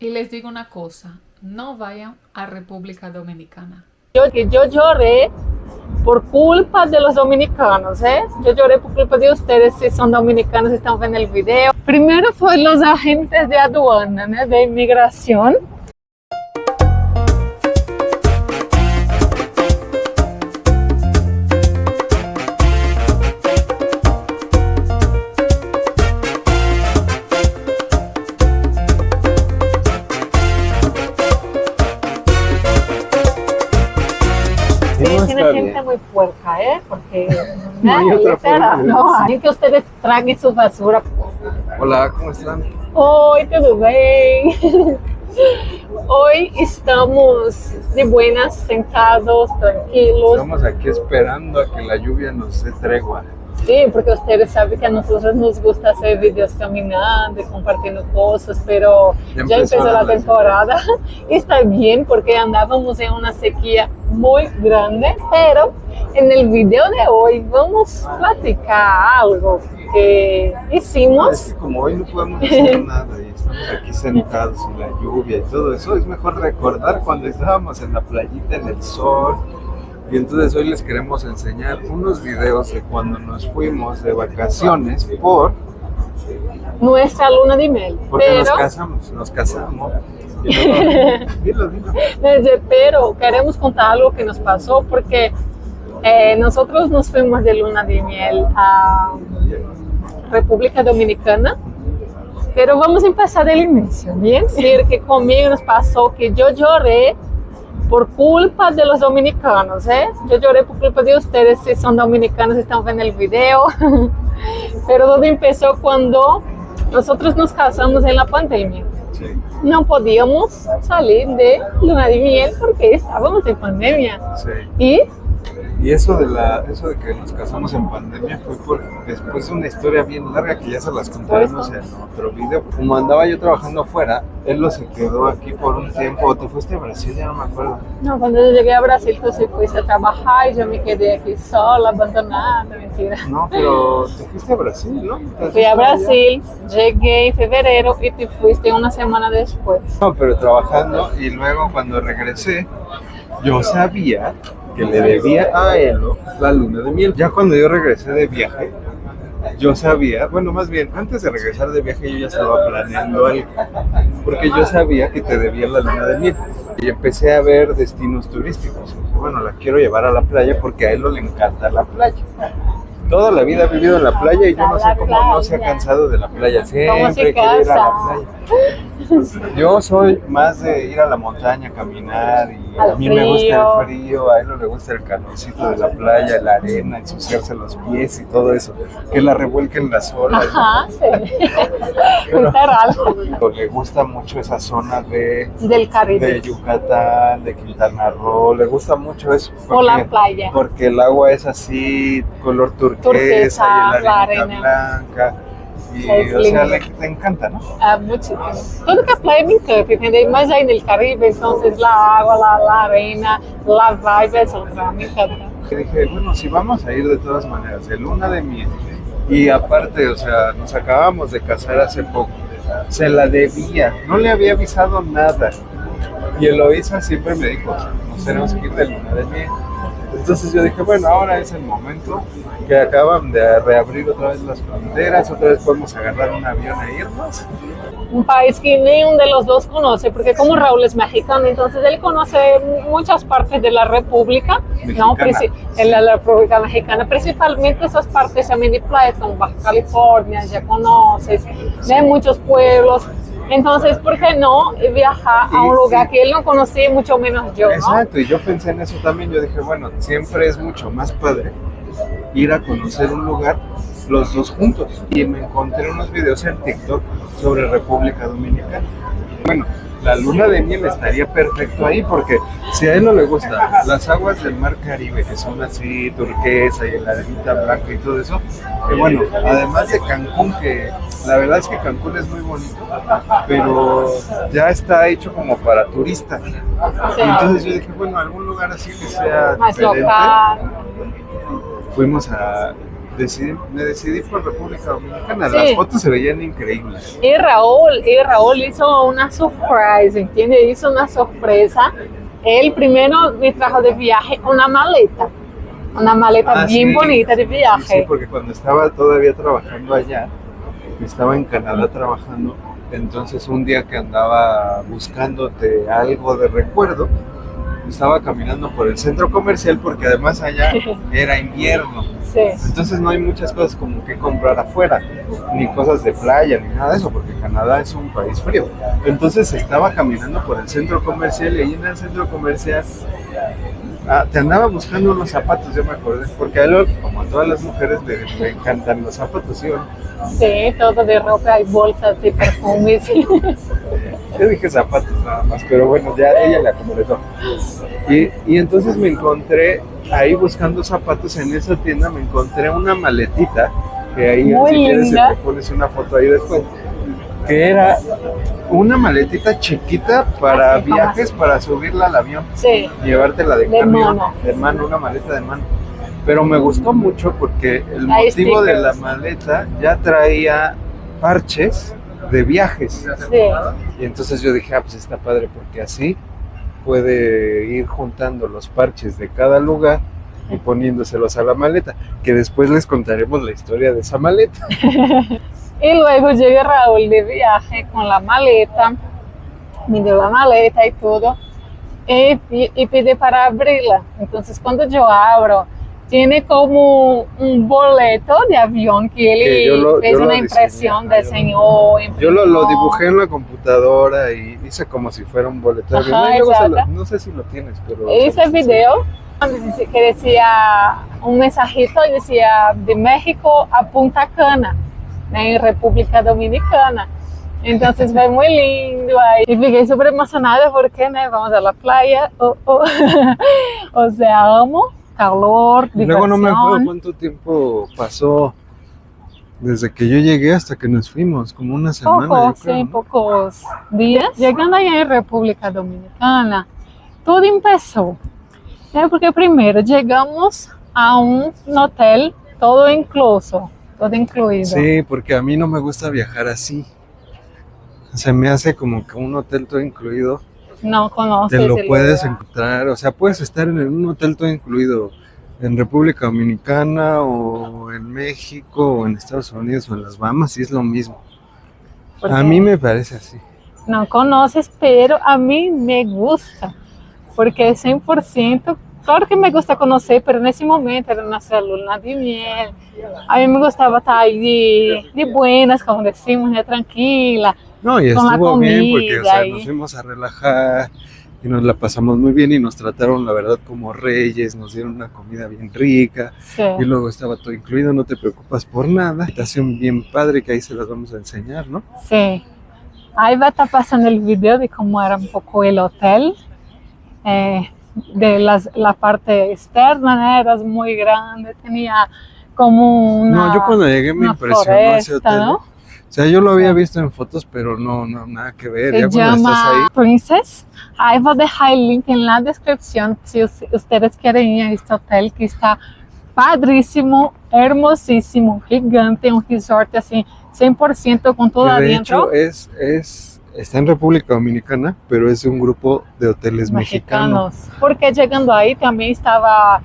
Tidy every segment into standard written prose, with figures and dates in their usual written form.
Y les digo una cosa, no vayan a República Dominicana. Yo lloré por culpa de los dominicanos, ¿eh? Yo lloré por culpa de ustedes si son dominicanos y están viendo el video. Primero fue los agentes de aduana, ¿no? De inmigración. Tiene gente muy puerca, ¿eh? Porque no hay otra forma de no hay que ustedes traguen su basura. Hola, ¿cómo están? Oi, tudo bem? Hoy estamos de buenas, sentados, tranquilos. Estamos aquí esperando a que la lluvia nos dé tregua. Sí, porque ustedes saben que a nosotros nos gusta hacer videos caminando, compartiendo cosas, pero ya empezó la temporada y está bien porque andábamos en una sequía muy grande, pero en el video de hoy vamos a platicar algo que hicimos. Es que como hoy no podemos hacer nada y estamos aquí sentados en la lluvia y todo eso, es mejor recordar cuando estábamos en la playita, en el sol. Y entonces hoy les queremos enseñar unos videos de cuando nos fuimos de vacaciones por nuestra luna de miel. Porque pero nos casamos. Y luego, dilo. Pero queremos contar algo que nos pasó porque nosotros nos fuimos de luna de miel a República Dominicana. Pero vamos a empezar del inicio, ¿bien? Sí, que conmigo nos pasó que yo lloré por culpa de los dominicanos, ¿eh? Yo lloré por culpa de ustedes si son dominicanos y están viendo el video. Pero todo empezó cuando nosotros nos casamos en la pandemia. Sí. No podíamos salir de luna de miel porque estábamos en pandemia. Sí. Y eso de que nos casamos en pandemia fue después de una historia bien larga que ya se las contaremos en otro video. Como andaba yo trabajando afuera, él se quedó aquí por un tiempo. ¿Te fuiste a Brasil? Ya no me acuerdo. No, cuando yo llegué a Brasil, tú sí fuiste a trabajar y yo me quedé aquí sola, abandonada, mentira. No, pero te fuiste a Brasil, ¿no? Fui a Brasil, llegué en febrero y te fuiste una semana después. No, pero trabajando, y luego cuando regresé, yo sabía que le debía a él la luna de miel. Ya cuando yo regresé de viaje, yo sabía, bueno, más bien, antes de regresar de viaje yo ya estaba planeando algo, porque yo sabía que te debía la luna de miel. Y empecé a ver destinos turísticos. Bueno, la quiero llevar a la playa porque a él le encanta la playa. Toda la vida ha vivido en la playa y yo no sé cómo no se ha cansado de la playa. Siempre quiere ir a la playa. Yo soy más de ir a la montaña, caminar, y a mí me gusta el frío, a él no le gusta el calorcito de la playa, la arena, ensuciarse los pies y todo eso, que la revuelquen las olas. Ajá, sí. Pero le gusta mucho esa zona del Caribe, de Yucatán, de Quintana Roo, le gusta mucho eso. O la playa. Porque el agua es así, color turquesa y la arena blanca. Y, o sea, le encanta, ¿no? Muchísimo. Todo que a playa me encanta, ¿entendés? Más ahí en el Caribe, entonces la agua, la arena, la vibe, eso me encanta. Y dije, bueno, si vamos a ir de todas maneras, de luna de miel, y aparte, o sea, nos acabamos de casar hace poco, se la debía, no le había avisado nada. Y Eloisa siempre me dijo, nos tenemos que ir de luna de miel. Entonces yo dije, bueno, ahora es el momento que acaban de reabrir otra vez las fronteras, otra vez podemos agarrar un avión e irnos. Un país que ni uno de los dos conoce, porque como Raúl es mexicano, entonces él conoce muchas partes de la República, ¿no? En la República Mexicana, principalmente esas partes también de playas como Baja California, ya conoces, de muchos pueblos. Entonces, ¿por qué no viajar a un lugar que él no conocía, mucho menos yo, ¿no? Exacto, y yo pensé en eso también. Yo dije, bueno, siempre es mucho más padre ir a conocer un lugar los dos juntos. Y me encontré unos videos en TikTok sobre República Dominicana. Bueno, la luna de miel estaría perfecto ahí porque si a él no le gustan las aguas del mar Caribe, que son así turquesa y la arenita blanca y todo eso, y bueno, además de Cancún, que la verdad es que Cancún es muy bonito, pero ya está hecho como para turistas. Sí. Entonces yo dije, bueno, algún lugar así que sea más diferente. Local. Fuimos a me decidí por República Dominicana. Sí. Las fotos se veían increíbles. Y Raúl hizo una surprise, ¿entiendes? Hizo una sorpresa. Él primero me trajo de viaje una maleta bien Sí. bonita de Sí, viaje. porque cuando estaba todavía trabajando allá, estaba en Canadá trabajando, entonces un día que andaba buscándote algo de recuerdo, estaba caminando por el centro comercial porque además allá era invierno. Sí. Entonces no hay muchas cosas como que comprar afuera, ni cosas de playa, ni nada de eso, porque Canadá es un país frío. Entonces estaba caminando por el centro comercial y ahí en el centro comercial te andaba buscando unos zapatos, yo me acordé, porque a él, como a todas las mujeres, le encantan los zapatos, ¿sí o no? Sí, todo de ropa y bolsas y perfumes. Yo dije zapatos nada más, pero bueno, ya ella le acomodó todo. Y entonces me encontré ahí buscando zapatos en esa tienda, me encontré una maletita, que ahí Muy si quieres linda. te pones una foto ahí después, que era una maletita chiquita para Así, viajes, para subirla al avión, Sí, llevártela de De camión, mano. de mano, una maleta de mano. Pero me gustó mucho porque el Hay motivo de la stickers. maleta ya traía parches de viajes. sí. Y entonces yo dije, pues está padre porque así puede ir juntando los parches de cada lugar y poniéndoselos a la maleta, que después les contaremos la historia de esa maleta. Y luego llega Raúl de viaje con la maleta, me dio la maleta y todo, y pide para abrirla. Entonces cuando yo abro, tiene como un boleto de avión que Que yo él lo hizo una diseñé, impresión, ajá, diseñó, Yo lo imprimió. dibujé en la computadora y hice como si fuera un boleto. de Ajá, avión. Y luego exacto. no sé si lo tienes, pero... Hice el video que decía un mensajito y decía de México a Punta Cana, en República Dominicana. Entonces fue muy lindo ahí. Y fiquei súper emocionada porque vamos a la playa. O sea, amo calor, Y luego no me acuerdo diversión. cuánto tiempo pasó desde que yo llegué hasta que nos fuimos, como una semana, yo Pocos, creo, sí, ¿no? pocos días. Llegando allá en República Dominicana, todo empezó. Porque primero llegamos a un hotel todo incluso, todo incluido. Sí, porque a mí no me gusta viajar así. Se me hace como que un hotel todo incluido, No conoces te lo el puedes lugar. encontrar, o sea, puedes estar en un hotel todo incluido en República Dominicana o en México o en Estados Unidos o en las Bahamas y es lo mismo. Porque A mí me parece así. no conoces, pero a mí me gusta, porque es 100%, claro que me gusta conocer, pero en ese momento era nuestra luna de miel. A mí me gustaba estar ahí de buenas, como decimos, tranquila. No, y Con la estuvo bien porque, o sea, comida nos y- fuimos a relajar y nos la pasamos muy bien y nos trataron, la verdad, como reyes, nos dieron una comida bien rica Sí. y luego estaba todo incluido, no te preocupas por nada. Habitación bien padre que ahí se las vamos a enseñar, ¿no? Sí. Ahí va a estar pasando el video de cómo era un poco el hotel. La parte externa, ¿no? Era muy grande, tenía como una, No, yo cuando llegué me una impresionó ese floresta, hotel. ¿no? O sea, yo lo había Sí. visto en fotos, pero no, nada que ver. Se Ya cuando estás ahí, llama Princess. Ahí voy a dejar el link en la descripción si ustedes quieren ir a este hotel que está padrísimo, hermosísimo, gigante, un resort así 100% con todo que de adentro. hecho está en República Dominicana, pero es un grupo de hoteles mexicanos. Porque llegando ahí también estaba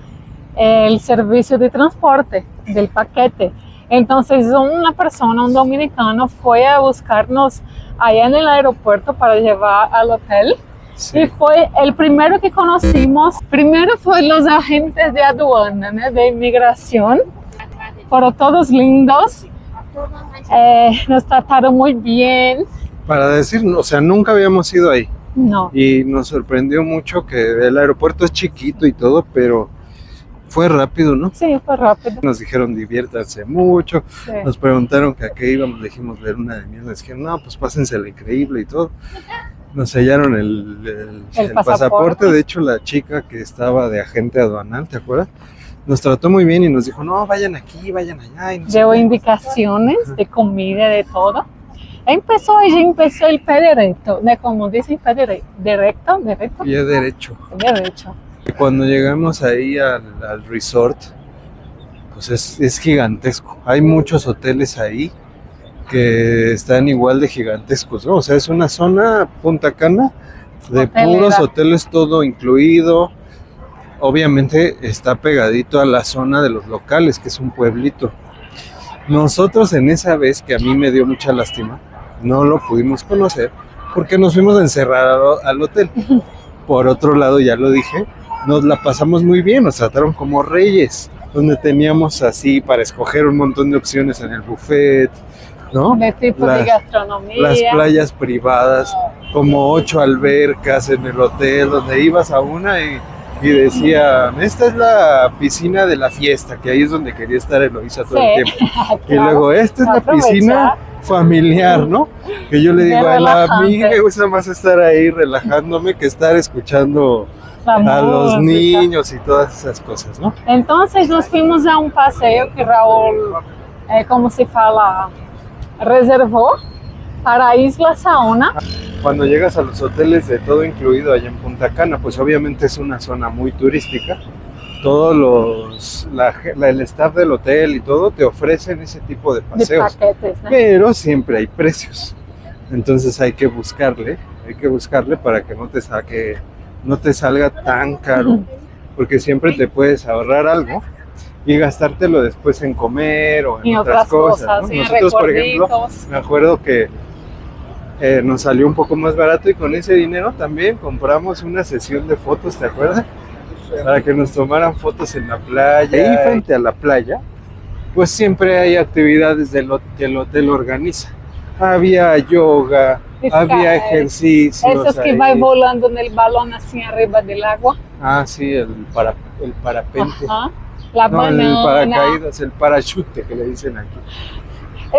el servicio de transporte del paquete. Entonces una persona, un dominicano, fue a buscarnos allá en el aeropuerto para llevar al hotel. Sí. Y fue el primero que conocimos. Primero fue los agentes de aduana, ¿no? De inmigración. Fueron todos lindos. Nos trataron muy bien. Para decir, o sea, nunca habíamos ido ahí. No. Y nos sorprendió mucho que el aeropuerto es chiquito y todo, pero fue rápido, ¿no? Sí, fue rápido. Nos dijeron diviértanse mucho, Sí. nos preguntaron que a qué íbamos, le dijimos ver una de miel, les dijeron no, pues pásensela increíble y todo. Nos sellaron el pasaporte, de hecho la chica que estaba de agente aduanal, ¿te acuerdas? Nos trató muy bien y nos dijo, no, vayan aquí, vayan allá. Y no sé Llevo qué. indicaciones de comida, de todo. Ella empezó el pie derecho, de como dicen, pie directo, Pie derecho. derecho. Y cuando llegamos ahí al resort, pues es gigantesco. Hay muchos hoteles ahí que están igual de gigantescos, ¿no? O sea, es una zona, Punta Cana, de Hotelera. puros hoteles, todo incluido. Obviamente está pegadito a la zona de los locales, que es un pueblito. Nosotros en esa vez, que a mí me dio mucha lástima, no lo pudimos conocer porque nos fuimos a encerrar al hotel. Por otro lado, ya lo dije, nos la pasamos muy bien, nos trataron como reyes, donde teníamos así para escoger un montón de opciones en el buffet, ¿no? De tipo de gastronomía. Las playas privadas, como 8 albercas en el hotel, donde ibas a una y decían, esta es la piscina de la fiesta, que ahí es donde quería estar Eloisa todo el tiempo. Y Claro. luego, esta es la Aprovechar. piscina familiar, ¿no? Que yo le Qué digo, a mí relajante. me gusta más estar ahí relajándome que estar escuchando La a los música. niños y todas esas cosas, ¿no? Entonces nos fuimos a un paseo que Raúl, como se fala, reservó para Isla Saona. Cuando llegas a los hoteles de todo incluido allá en Punta Cana, pues obviamente es una zona muy turística. Todos el staff del hotel y todo te ofrecen ese tipo de De paseos, paquetes, ¿no? pero siempre hay precios. Entonces hay que buscarle para que no te salga tan caro, porque siempre te puedes ahorrar algo y gastártelo después en comer o en Y otras cosas, ¿no? en Nosotros, por ejemplo, recuerditos. me acuerdo que nos salió un poco más barato y con ese dinero también compramos una sesión de fotos, ¿te acuerdas? Para que nos tomaran fotos en la playa. Ahí frente a la playa, pues siempre hay actividades que el hotel organiza. Había yoga, había ejercicios. Esos que ahí. va volando en el balón así arriba del agua. Ah, sí, el parapente. Ajá. La No, el banana. paracaídas, el parachute que le dicen aquí.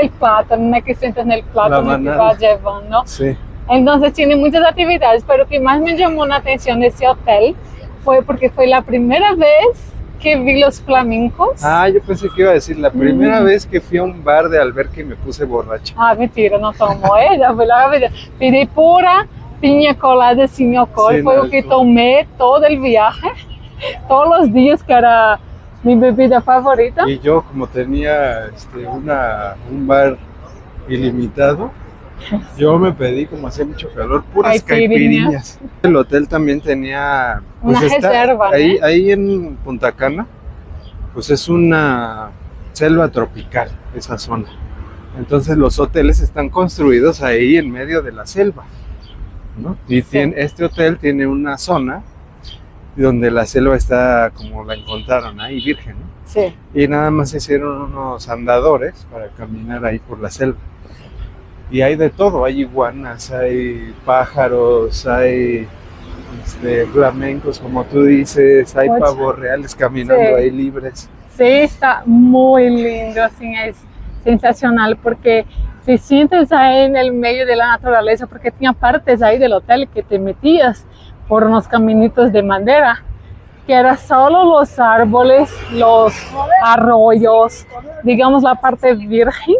El plátano, ¿no? Que sientas en el plátano que banana. va llevando. Sí. Entonces tiene muchas actividades, pero lo que más me llamó la atención de ese hotel fue porque fue la primera vez que vi los flamencos. Ah, yo pensé que iba a decir la primera vez que fui a un bar de alberca y me puse borracha. Ah, mentira, no tomó ella, fue la vez. Pedí pura piña colada sin alcohol, Sin fue lo que alcohol. tomé todo el viaje, todos los días, que era mi bebida favorita. Y yo, como tenía un bar ilimitado, yo me pedí, como hacía mucho calor, puras Caipirinhas. caipirinhas. El hotel también tenía... Una reserva, ¿no? ahí en Punta Cana, pues es una selva tropical, esa zona. Entonces los hoteles están construidos ahí en medio de la selva, ¿no? Y este hotel tiene una zona donde la selva está como la encontraron ahí, virgen, ¿no? Sí. Y nada más hicieron unos andadores para caminar ahí por la selva. Y hay de todo, hay iguanas, hay pájaros, hay flamencos, como tú dices, hay Oye. pavos reales caminando Sí. ahí libres. Sí, está muy lindo, así es sensacional porque te sientes ahí en el medio de la naturaleza, porque tenía partes ahí del hotel que te metías por unos caminitos de madera, que era solo los árboles, los arroyos, digamos la parte virgen,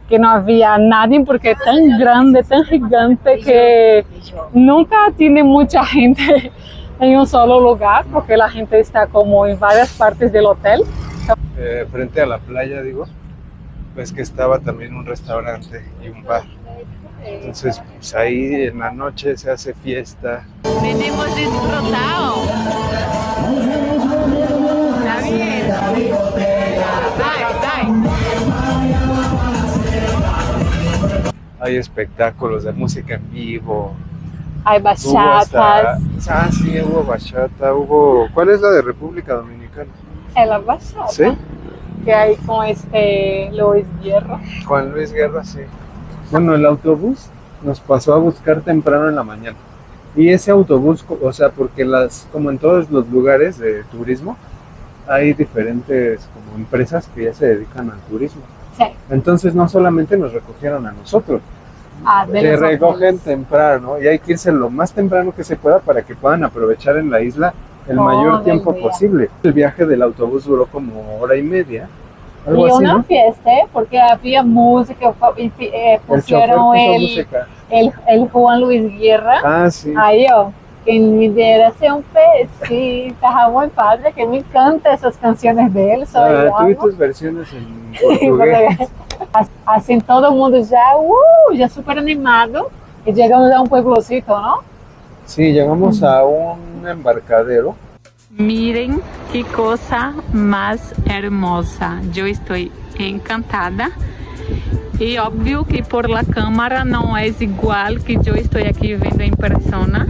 que no había nadie porque es tan grande, tan gigante que nunca tiene mucha gente en un solo lugar, porque la gente está como en varias partes del hotel. Frente a la playa, digo, pues que estaba también un restaurante y un bar. Entonces, pues ahí en la noche se hace fiesta. Venimos disfrutado. Está bien. Hay espectáculos de música en vivo. Hay Hubo bachatas. sí, hubo bachata, ¿Cuál es la de República Dominicana? Es la bachata. ¿Sí? Que hay con Luis Guerra. Juan Luis Guerra, sí. Bueno, el autobús nos pasó a buscar temprano en la mañana. Y ese autobús, o sea, porque como en todos los lugares de turismo, hay diferentes como empresas que ya se dedican al turismo. Sí. Entonces no solamente nos recogieron a nosotros, De te los recogen hoteles. temprano y hay que irse lo más temprano que se pueda para que puedan aprovechar en la isla el Todo mayor el tiempo día. posible. El viaje del autobús duró como hora y media, algo Y así, una ¿no? fiesta, porque había música, El chofer pusieron puso música. el Juan Luis Guerra. Ah, sí. Ahí, Quem me dera ser um pez. Sí, estaba muy padre, que me encantan esas canciones de él. Tuve tus versiones en portugués. Assim, todo mundo já super animado. E chegamos a um pueblocito, ¿no? Sí, llegamos a un embarcadero. Miren qué cosa más hermosa. Yo estoy encantada. Y obvio que por la cámara no es igual que yo estoy aquí viendo en persona.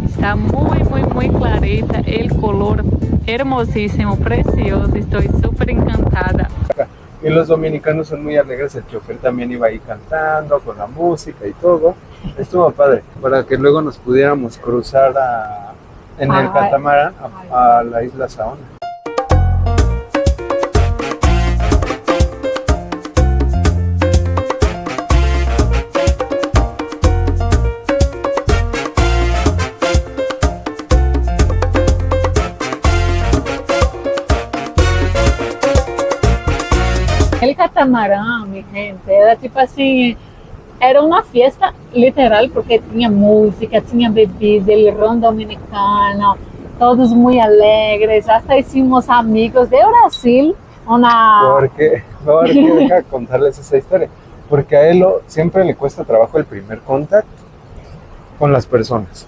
Está muy clarita, el color hermosísimo, precioso, estoy súper encantada. Y los dominicanos son muy alegres, el chofer también iba ahí cantando con la música y todo. Estuvo padre, para que luego nos pudiéramos cruzar en el catamarán a la isla Saona. El catamarán, mi gente, era tipo assim, era uma festa literal, porque tinha música, tinha bebida, el ron dominicano, todos muy alegres, hasta hicimos amigos de Brasil. Porque deja contarles esa historia, porque a él siempre le cuesta trabajo el primer contacto con las personas.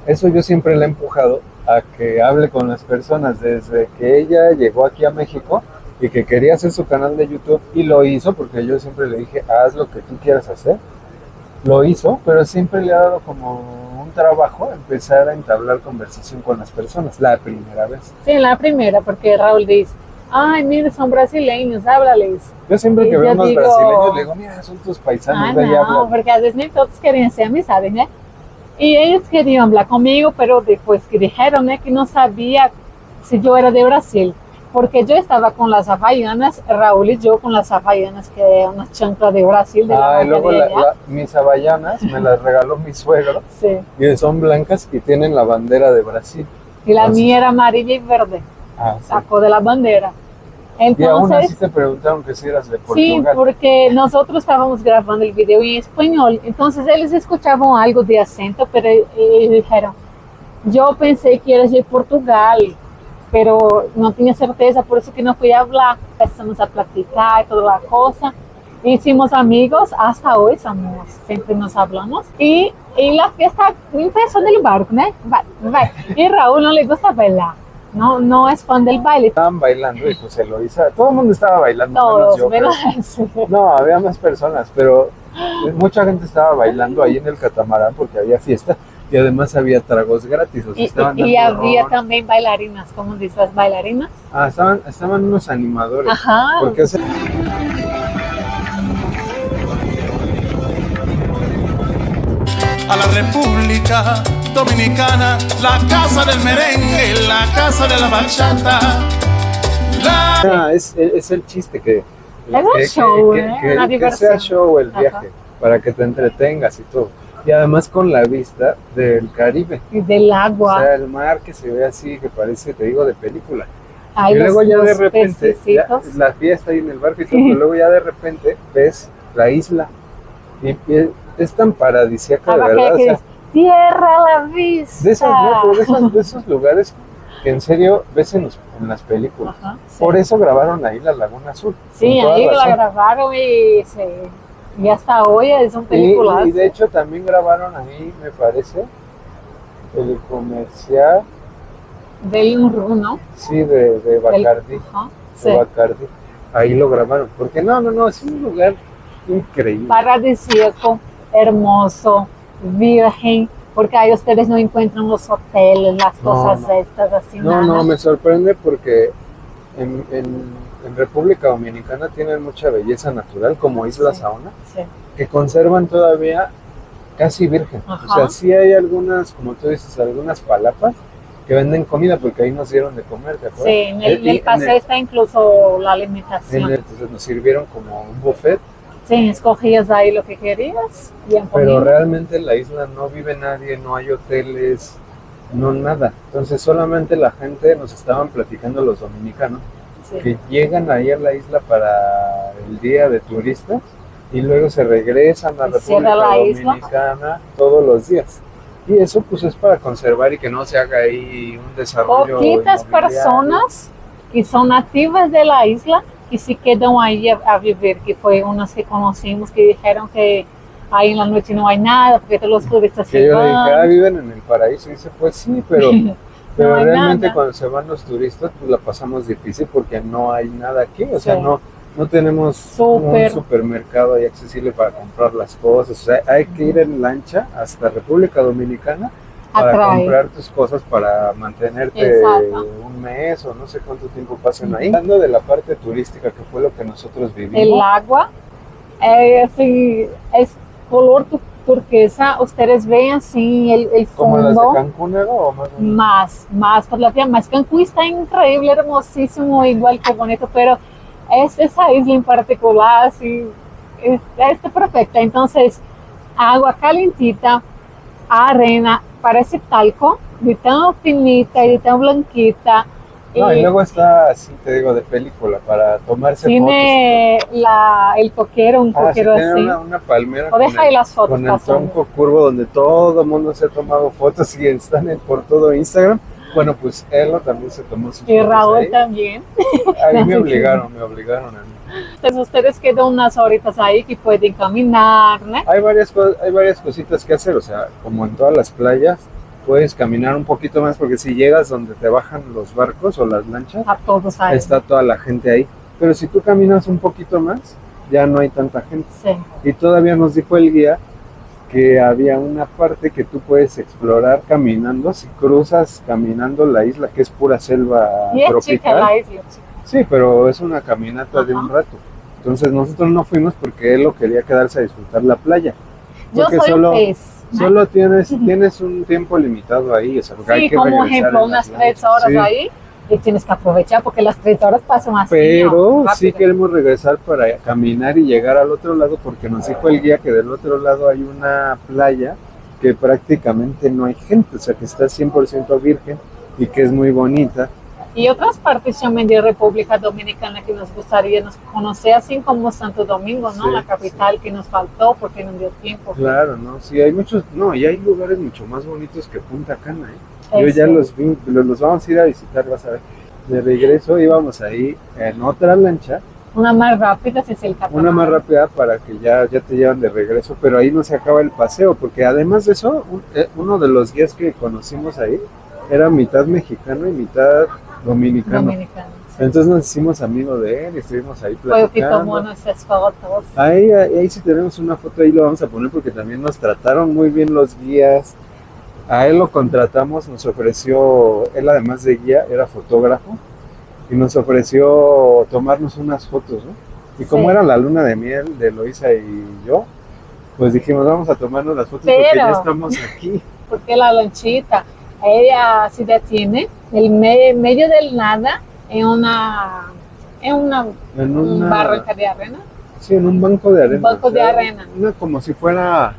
Eso yo siempre le he empujado a que hable con las personas desde que ella llegó aquí a México y que quería hacer su canal de YouTube, y lo hizo porque yo siempre le dije, haz lo que tú quieras hacer. Lo hizo, pero siempre le ha dado como un trabajo empezar a entablar conversación con las personas, la primera vez. Sí, la primera, porque Raúl dice, ay, mira, son brasileños, háblales. Yo siempre que Y veo yo unos digo, brasileños le digo, mira, son tus paisanos, ve y no, hablan. porque às vezes nem todos queriam ser amizades, né? E eles queriam falar comigo, pero depois que dijeron, né, que não sabia se eu era de Brasil. Porque yo estaba con las havaianas, Raúl y yo con las havaianas, que es una chancla de Brasil, de la Y luego marca de allá. mis havaianas me las regaló mi suegro, Sí. y son blancas y tienen la bandera de Brasil. Y la Entonces, mía era amarilla y verde, sí. sacó de la bandera. Y aún así Entonces, te preguntaron que si eras de sí, Portugal. porque nosotros estábamos grabando el video en español, entonces ellos escuchaban algo de acento, pero ellos dijeron, yo pensé que eras de Portugal, pero no tenía certeza, por eso que no fui a hablar. Empezamos a platicar y toda la cosa. Hicimos amigos, hasta hoy somos, siempre nos hablamos. Y la fiesta empezó en el barco, ¿no? Vai. Y Raúl no le gusta bailar, no es fan del baile. Estaban bailando y pues se lo hizo. Todo el mundo estaba bailando, Todos, menos yo. menos No, había más personas, pero mucha gente estaba bailando ahí en el catamarán porque había fiesta. Y además había tragos gratis, o sea, estaban y dando había ron. también bailarinas, ¿cómo dices las bailarinas? Estaban unos animadores. Ajá. Porque a la República Dominicana, la casa del merengue, la casa de la bachata. es el chiste que un show, una que diversión. sea show el viaje, Ajá. para que te entretengas y todo. Y además con la vista del Caribe. Y del agua. O sea, el mar que se ve así, que parece, te digo, de película. Ay, y luego ya de repente, pececitos. la fiesta ahí en el barco y todo, pero luego ya de repente ves la isla. Y es tan paradisíaca, de verdad. O sea, tierra a la vista. de esos lugares que en serio ves en las películas. Ajá, sí. Por eso grabaron ahí la Laguna Azul. Sí, con toda ahí la razón. grabaron y hasta hoy es un película. Y de hecho también grabaron ahí, me parece, el comercial, Del rum, ¿no? sí, de Bacardi. Ajá, De sí. Bacardi. Ahí lo grabaron. Porque no, es un lugar increíble. Paradisíaco, hermoso, virgen, porque ahí ustedes no encuentran los hoteles, las cosas estas así. No, nada. me sorprende porque en República Dominicana tienen mucha belleza natural, como Isla Sí. Saona, Sí. que conservan todavía casi virgen. Ajá. O sea, sí hay algunas, como tú dices, algunas palapas que venden comida, porque ahí nos dieron de comer, ¿te acuerdas? Sí, en el Y paseo está incluso la alimentación. entonces nos sirvieron como un buffet, Sí, escogías ahí lo que querías y en pero comida. realmente en la isla no vive nadie, no hay hoteles, no nada. Entonces solamente la gente, nos estaban platicando los dominicanos, Sí. que llegan ahí a la isla para el día de turistas y luego se regresan a Y cierra República la isla. Dominicana todos los días. Y eso pues es para conservar y que no se haga ahí un desarrollo Poquitas inmobiliario. personas que son nativas de la isla y se quedan ahí a vivir, que fue unas que conocimos que dijeron que ahí en la noche no hay nada porque todos los turistas Que se yo le dije, van. viven en el paraíso. Y dice, pues sí, pero No hay realmente nada. cuando se van los turistas, pues la pasamos difícil porque no hay nada aquí. O sea, Sí. no tenemos Súper. un supermercado ahí accesible para comprar las cosas. O sea, hay que ir en lancha hasta República Dominicana para Atrae. comprar tus cosas para mantenerte Exacto. un mes o no sé cuánto tiempo pasen ahí. Hablando de la parte turística, que fue lo que nosotros vivimos. El agua así, es color turquesa, ustedes ven así el como las de fondo. Cancún, ¿no? O más o menos. Más por la tierra, más Cancún está increíble, hermosísimo, igual que bonito, pero esa isla en particular, así, está perfecta. Entonces, agua calentita, arena, parece talco, de tan finita y de tan blanquita. No, y luego está así, te digo, de película, para tomarse tiene el coquero, un fotos. coquero Tiene así. una palmera O deja ahí las fotos con el pasando. tronco curvo donde todo el mundo se ha tomado fotos y están por todo Instagram. Bueno, pues Elo también se tomó sus Y fotos Raúl ahí. también. Ahí me obligaron a mí. Entonces ustedes quedan unas horitas ahí que pueden caminar, ¿no? Hay varias cositas que hacer, o sea, como en todas las playas, puedes caminar un poquito más porque si llegas donde te bajan los barcos o las lanchas, A todos ahí. está toda la gente ahí. Pero si tú caminas un poquito más, ya no hay tanta gente. Sí. Y todavía nos dijo el guía que había una parte que tú puedes explorar caminando, si cruzas caminando la isla, que es pura selva Y es chica tropical. la isla, chica. Sí, pero es una caminata de un rato. Entonces nosotros no fuimos porque él lo quería quedarse a disfrutar la playa. Yo Porque soy solo, un pez, ¿no? solo tienes un tiempo limitado ahí, o sea, porque hay Sí, que como regresar ejemplo, en unas las 3 lanchas. horas Sí, ahí y tienes que aprovechar porque las 3 horas pasan así. pero ¿no? sí Rápido. queremos regresar para caminar y llegar al otro lado porque nos dijo el guía que del otro lado hay una playa que prácticamente no hay gente, o sea, que está 100% virgen y que es muy bonita. Y otras partes también de República Dominicana que nos gustaría conocer, así como Santo Domingo, ¿no? Sí, La capital que nos faltó porque no dio tiempo. Claro, ¿no? Sí, hay muchos, no, y hay lugares mucho más bonitos que Punta Cana, ¿eh? Yo Eso. ya los vi, los vamos a ir a visitar, vas a ver. De regreso íbamos ahí en otra lancha, Una más rápida, si es el catamarán. una más rápida para que ya te llevan de regreso, pero ahí no se acaba el paseo, porque además de eso, uno de los guías que conocimos ahí era mitad mexicano y mitad dominicano. Dominicana. Sí. Entonces nos hicimos amigos de él y estuvimos ahí Fue el que tomó platicando. nuestras fotos. Ahí sí tenemos una foto, ahí lo vamos a poner porque también nos trataron muy bien los guías. A él lo contratamos, nos ofreció, él además de guía era fotógrafo y nos ofreció tomarnos unas fotos, ¿no? Y como Sí. era la luna de miel de Eloisa y yo, pues dijimos vamos a tomarnos las fotos porque Pero- ya estamos aquí. Porque la lanchita, ella se detiene en medio del nada en En un barranca de arena. Sí, en un banco de arena. Un banco de arena. Como si fuera,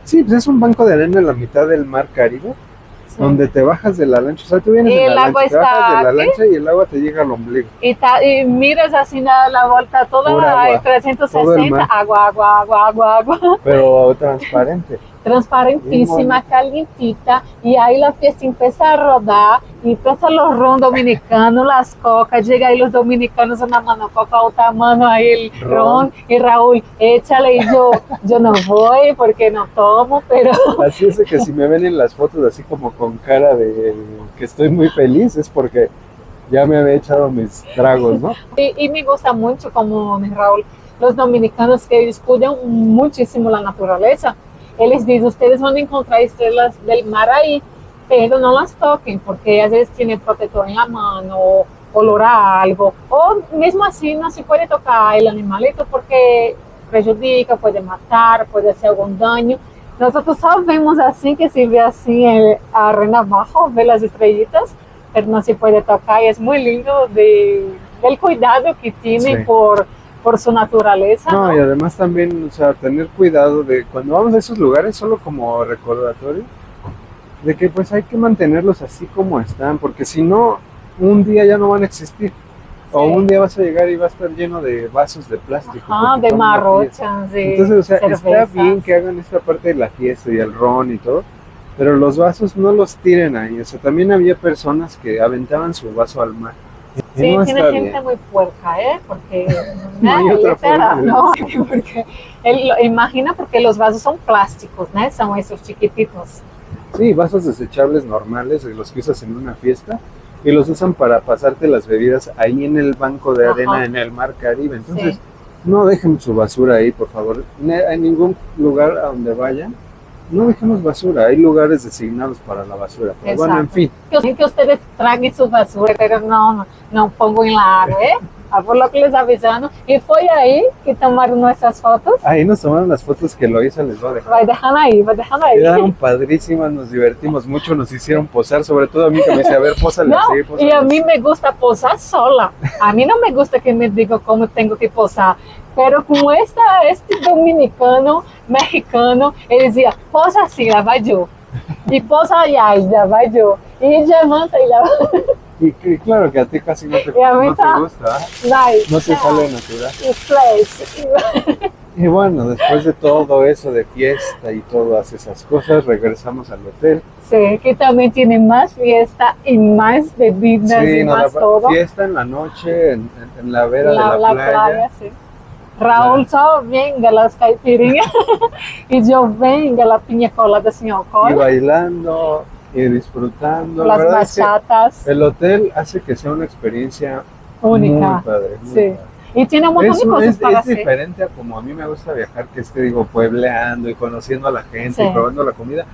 sí, pues es un banco de arena en la mitad del mar Caribe. Sí. Donde te bajas de la lancha, o sea, tú vienes Y en el la agua lancha, te bajas de la está lancha y el agua te llega al ombligo. Y miras así la vuelta Pura toda, agua, todo el 360, mar. agua. Pero transparente. Transparentísima, calientita, y ahí la fiesta empieza a rodar, y empieza los ron dominicanos, las cocas, llega ahí los dominicanos, una mano coca, otra mano ahí el ron, y Raúl, échale, y yo no voy porque no tomo, pero Así es de que si me ven en las fotos así como con cara de que estoy muy feliz, es porque ya me había echado mis tragos, ¿no? y me gusta mucho como Raúl, los dominicanos que ellos cuidan muchísimo la naturaleza. Él les dice, ustedes van a encontrar estrellas del mar ahí, pero no las toquen porque a veces tiene protector en la mano, o olor a algo, o mismo así no se puede tocar el animalito porque perjudica, puede matar, puede hacer algún daño. Nosotros sabemos así que se ve así en la arena abajo, ve las estrellitas, pero no se puede tocar y es muy lindo del cuidado que tiene Sí. por su naturaleza. No, ¿no? y además también, o sea, tener cuidado de cuando vamos a esos lugares, solo como recordatorio, de que pues hay que mantenerlos así como están, porque si no, un día ya no van a existir. O Sí. un día vas a llegar y va a estar lleno de vasos de plástico. Ajá, porque de son marrochas, de Entonces, o sea, está cervezas. bien que hagan esta parte de la fiesta y el ron y todo, pero los vasos no los tiren ahí. O sea, también había personas que aventaban su vaso al mar. Y Sí, no tiene está gente bien. muy puerca, ¿eh? Porque No hay otra forma de ¿no? Porque imagina porque los vasos son plásticos, ¿no? Son esos chiquititos. Sí, vasos desechables normales, de los que usas en una fiesta, y los usan para pasarte las bebidas ahí en el banco de arena Ajá. en el mar Caribe. Entonces, Sí. no dejen su basura ahí, por favor. En ningún lugar a donde vayan, no dejemos basura. Hay lugares designados para la basura. Pero bueno, en fin. Que ustedes traguen su basura, pero no pongo en la água, ¿eh? Por lo que les avisando. Y fue ahí que tomaron nuestras fotos. Ahí nos tomaron las fotos que Loisa les va a dejar. Vai dejando ahí, vai dejando ahí. Quedaron padrísimas, nos divertimos mucho, nos hicieron posar, sobre todo a mí que me dice, a ver, pósale No, así, pósale y a así. mí me gusta posar sola. A mí no me gusta que me digan cómo tengo que posar. Pero com este dominicano, mexicano, ele dizia, posa assim, lá vai eu. E posa allá, y lá vai eu. E levanta y lá Y claro que a ti casi no te, Y a mí no te está- gusta, vai. no te sale natural. E flash. Y bueno, después de todo eso de fiesta y todas esas cosas, regresamos al hotel. Sí, que también tiene más fiesta y más bebidas y más todo. Fiesta en la noche, en la vera La de la playa. sí. Raúl só venga las caipirinhas y yo venga la piña colada sin Y alcohol, bailando y disfrutando. La las verdad es que bachatas, el hotel hace que sea una experiencia única. muy padre. Muy Sí. padre. Y tiene un montón de cosas Es para hacer. diferente a como a mí me gusta viajar, que es que digo, puebleando y conociendo a la gente Sí. y probando la comida,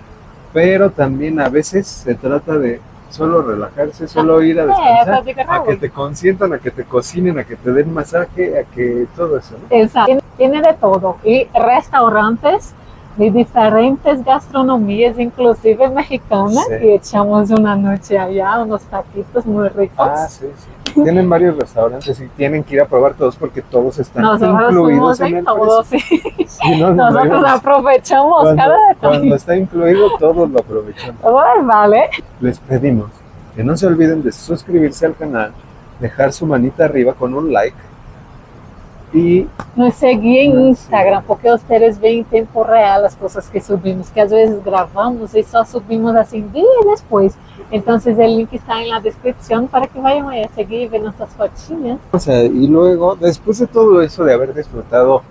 pero también a veces se trata de solo relajarse, solo ir a descansar, diga a que Raúl. te consientan, a que te cocinen, a que te den masaje, a que todo eso, ¿no? Exacto. Tiene de todo. Y restaurantes de diferentes gastronomías, inclusive mexicanas, Sí. y echamos una noche allá, unos taquitos muy ricos. Ah, sí, sí. Tienen varios restaurantes y tienen que ir a probar todos porque todos están Nosotros incluidos fuimos en en el todo, precio. sí. Sí, no, no, Nosotros no, aprovechamos cuando, cada cuando detalle. está incluido, todos lo aprovechamos. Ay, vale. Les pedimos que no se olviden de suscribirse al canal, dejar su manita arriba con un like y Nos seguir en Sí. Instagram, porque ustedes ven en tiempo real las cosas que subimos, que às vezes grabamos y só subimos así días después. Entonces el link está en la descripción para que vayan ahí a seguir y ver nuestras fotinhas. o sea, y luego, después de todo eso, de haber disfrutado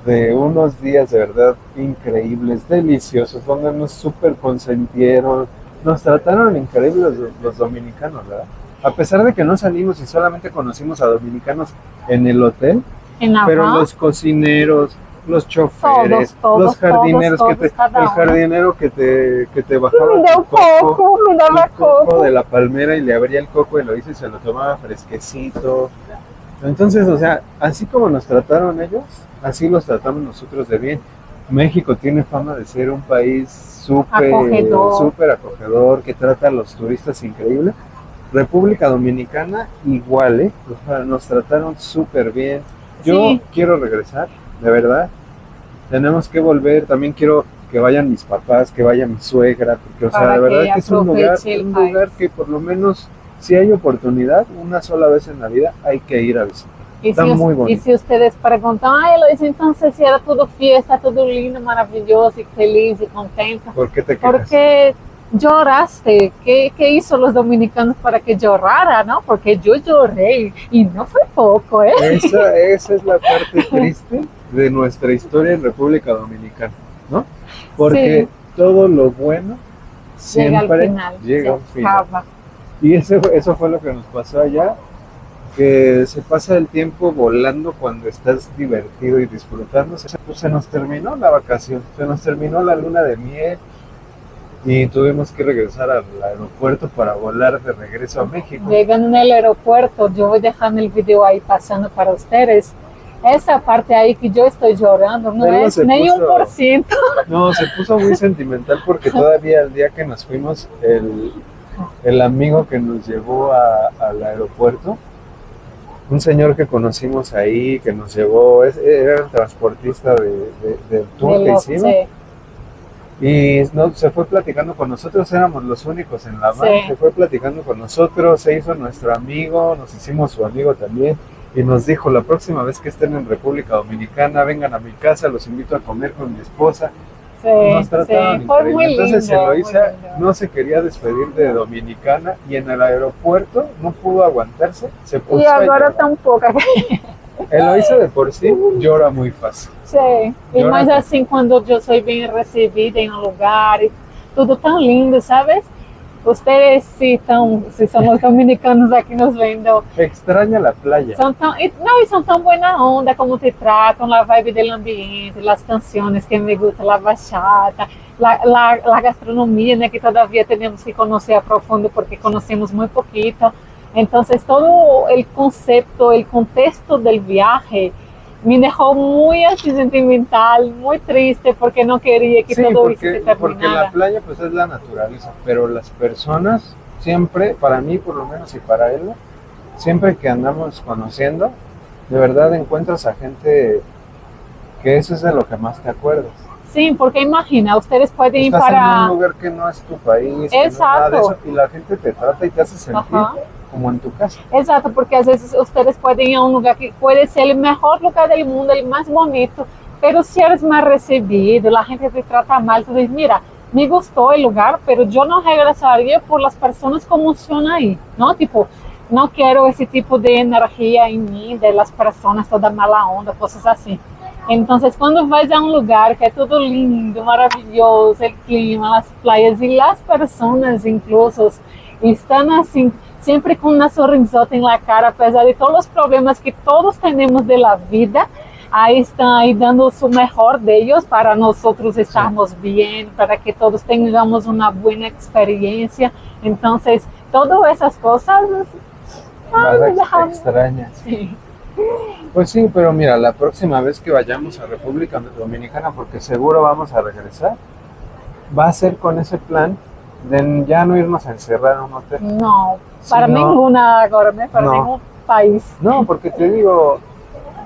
de unos días de verdad increíbles, deliciosos, donde nos súper consentieron, nos trataron increíbles los dominicanos, ¿verdad? A pesar de que no salimos y solamente conocimos a dominicanos en el hotel, En la pero van, los cocineros, los choferes, Todos, los jardineros, todos, cada el uno. jardinero que te bajaba me deu tu coco, coco, me daba el coco coco. de la palmera y le abría el coco y lo hizo y se lo tomaba fresquecito. Entonces, o sea, así como nos trataron ellos, así los tratamos nosotros de bien. México tiene fama de ser un país Acogedor. súper acogedor, que trata a los turistas increíble. República Dominicana igual, ¿eh? O sea, nos trataron súper bien. Yo Sí. quiero regresar, de verdad. Tenemos que volver. También quiero que vayan mis papás, que vaya mi suegra, porque, o sea, Para de verdad que que es un aproveche el lugar país. que por lo menos, si hay oportunidad, una sola vez en la vida, hay que ir a visitar. Y Está si, muy y bonito. si ustedes preguntan, ay Eloísa, entonces si era todo fiesta, todo lindo, maravilloso y feliz y contento, ¿Por qué te quejas? porque lloraste, ¿qué hizo los dominicanos para que llorara, no? Porque yo lloré y no fue poco, ¿eh? Esa es la parte triste de nuestra historia en República Dominicana, ¿no? Porque todo lo bueno Llega al siempre final, llega se al final. acaba. Y eso fue lo que nos pasó allá, que se pasa el tiempo volando cuando estás divertido y disfrutando. Se nos terminó la vacación, se nos terminó la luna de miel y tuvimos que regresar al aeropuerto para volar de regreso a México. Llegan en el aeropuerto, yo voy dejando el video ahí pasando para ustedes. Esa parte ahí que yo estoy llorando no Él no es se ni puso- 1%. No, se puso muy sentimental porque todavía el día que nos fuimos, el amigo que nos llevó al aeropuerto, un señor que conocimos ahí, que nos llevó, era el transportista del tour de que los- hicimos, sí. y se fue platicando con nosotros, éramos los únicos en la van, Sí. se fue platicando con nosotros, se hizo nuestro amigo, nos hicimos su amigo también, y nos dijo, la próxima vez que estén en República Dominicana, vengan a mi casa, los invito a comer con mi esposa. nos trataban sí, fue muy increíble. Entonces lindo, muy Eloísa lindo. no se quería despedir de Dominicana y en el aeropuerto no pudo aguantarse, se puso E a agora llorar. tá um pouco. Eloísa de por sí llora muy fácil. Sei. E Llora mas tanto. assim, quando eu sou bem recebida em um lugar, e tudo tão lindo, sabes? Ustedes se são os dominicanos aqui nos vendo, Extraña la playa. são tão, e são tão buena onda como te tratam, a vibe do ambiente, as canções que me gustam, a bachata, a gastronomia, né, que todavia temos que conhecer a profundo porque conhecemos muito pouquito. Então, todo o conceito, o contexto do viaje me deixou muito assim, sentimental, muito triste porque não queria que Sí, todo isso se porque terminara. la playa pues es la naturaleza, pero las personas siempre, para mí por lo menos y para él, siempre que andamos conociendo, de verdad encuentras a gente que eso es de lo que más te acuerdas. Sim, porque imagina, ustedes podem ir Estás en un para... lugar que no es tu país, que no es nada de Exacto. eso, y la gente te trata y te hace sentir Ajá. como en tu casa. Exato, porque às vezes ustedes podem ir a um lugar que pode ser o melhor lugar do mundo, o mais bonito, pero se eres mal recebido, a gente te trata mal, tu diz, mira, me gostou o lugar, pero eu não regressaria por as pessoas como são aí, não? Tipo, não quero esse tipo de energia em mim, das pessoas toda mala onda, coisas assim. Então, quando vais a um lugar que é tudo lindo, maravilhoso, o clima, as praias e as pessoas, incluso, estão assim, sempre com um sorrisote na cara, apesar de todos os problemas que todos temos da vida, aí estão aí dando o melhor deles para nós estarmos bem, para que todos tenhamos uma boa experiência. Então, todas essas coisas, Nada me dejaram... extraña. Sim. Pues sí, pero mira, la próxima vez que vayamos a República Dominicana, porque seguro vamos a regresar, va a ser con ese plan de ya no irnos a encerrar en un hotel. Não, para Sino- nenhuma agora, né? Para Não. nenhum país. No, porque te digo,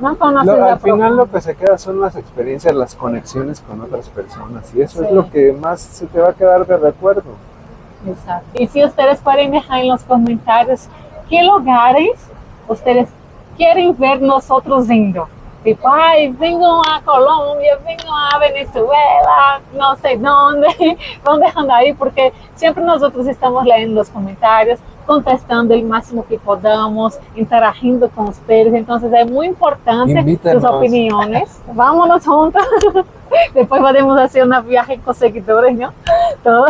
Não conhecer al final lo que se queda son las experiencias, las conexiones con otras personas, y eso Sí. es lo que más se te va a quedar de recuerdo. Exato. E se vocês podem deixar nos comentários que lugares vocês querem ver nós indo. Tipo, ai, venham a Colômbia, venham a Venezuela, não sei onde, vão deixando aí, porque sempre nós estamos lendo os comentários, contestando o máximo que podamos, interagindo com vocês. Então, é muito importante Invítanos. suas opiniões. Vámonos juntos. Depois podemos fazer uma viagem com seguidores, não? Então,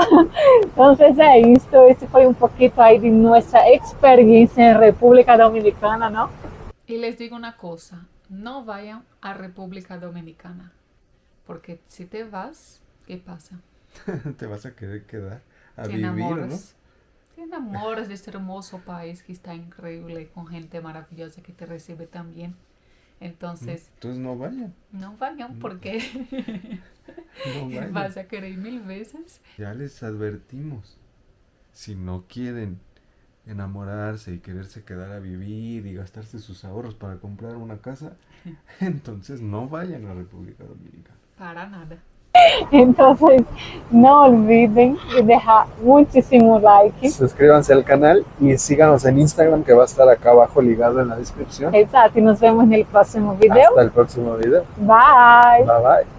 é isso. Esse foi um pouquinho aí de nossa experiência em República Dominicana, não? Y les digo una cosa, no vayan a República Dominicana, porque si te vas, ¿qué pasa? Te vas a querer quedar a Te vivir, ¿no? enamoras. Te enamoras de este hermoso país que está increíble, con gente maravillosa que te recibe tan bien. Entonces, Entonces no vayan, no vayan porque no vayan. vas a querer 1000 veces. Ya les advertimos, si no quieren enamorarse y quererse quedar a vivir y gastarse sus ahorros para comprar una casa, entonces no vayan a República Dominicana. Para nada. Então, não olvidem de deixar muitíssimo like. Suscríbanse al canal y síganos en Instagram, que va a estar acá abajo ligado en la descripción. Exato, e nos vemos no próximo vídeo. Hasta el próximo video. Bye! Bye bye.